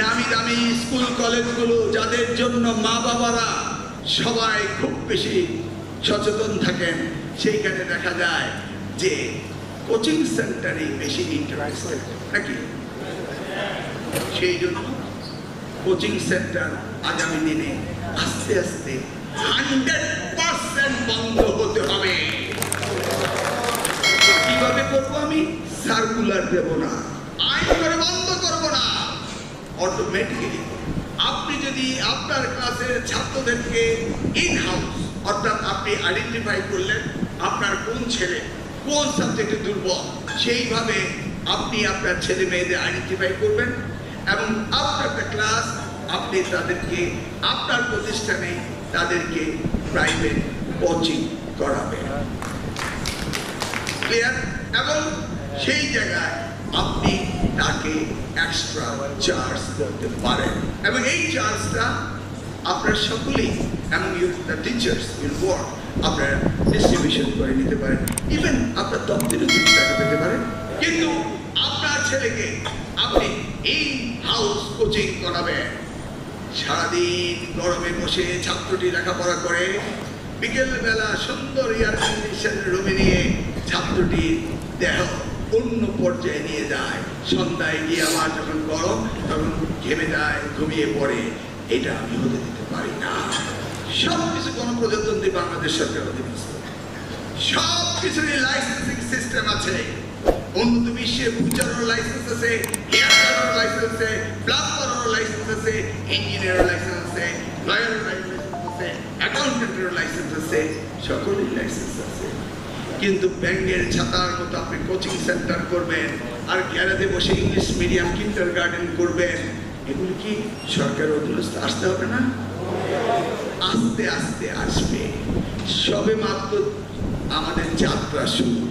নামি দামি স্কুল কলেজগুলো যাদের জন্য মা বাবারা সবাই খুব বেশি সচেতন থাকেন, সেইখানে দেখা যায় যে কোচিং সেন্টারে বেশি ইন্টারেস্টেড নাকি। সেই জন্য কোচিং সেন্টার আগামী দিনে আস্তে আস্তে 100% বন্ধ হতে হবে। কিভাবে করবো? আমি সার্কুলার দেব না, আইন করে বন্ধ করব না, অটোমেটিক্যালি আপনি যদি আপনার ক্লাসের ছাত্রদেরকে ইন হাউস অর্থাৎ আপনি আইডেন্টিফাই করলেন আপনার কোন ছেলে কোন সাবজেক্টে দুর্বল, সেইভাবে আপনি আপনার ছেলে মেয়েদের আইডেন্টিফাই করবেন এবং আফটার দ্য ক্লাস আপনি তাদেরকে আপনার প্রতিষ্ঠানে তাদেরকে প্রাইভেট কোচিং করাবেন। ক্লিয়ার? এবং সেই জায়গায় আপনি তাকে এক্সট্রা চার্জ করতে পারেন এবং এই চার্জটা আপনারা সকলেই এবং দ্য টিচার্স উইল ওয়ার্ক আপনারা ডিস্ট্রিবিউশন করে নিতে পারেন। ইভেন আপনার দপ্তরে 2 টাকা পেতে পারেন, কিন্তু আপনার ছেলেকে আপনি ইন হাউস কোচিং করাবেন। সারাদিন গরমে বসে ছাত্রটি লেখাপড়া করে, বিকেলবেলা সুন্দর এয়ার কন্ডিশনের রুমে নিয়ে ছাত্রটির দেহ অন্য পর্যায়ে নিয়ে যায়, সন্ধ্যায় গিয়ে আবার যখন গরম তখন ঘেমে যায়, ঘুমিয়ে পড়ে। এটা আমি হতে দিতে পারি না। সবকিছু গণপ্রজাতন্ত্রী বাংলাদেশ সরকার অধীনস্থ, সবকিছুরই লাইসেন্সিং সিস্টেম আছে। উন্নত বিশ্বে বিচারের লাইসেন্স আছে, হেয়ার কাটার লাইসেন্স আছে, ব্লাড করার লাইসেন্স আছে, ইঞ্জিনিয়ারের লাইসেন্স আছে, লয়ারের লাইসেন্স আছে, অ্যাকাউন্টেন্টের লাইসেন্স আছে, সকলের লাইসেন্স আছে। কিন্তু ব্যাংকের ছাতার মতো আপনি কোচিং সেন্টার করবেন আর গ্যারেজে বসে ইংলিশ মিডিয়াম কিন্ডারগার্টেন করবেন, এগুলো কি সরকারের অধীনস্থ আসতে হবে না? আস্তে আস্তে আসবে। সবে মাত্র আমাদের যাত্রা শুরু।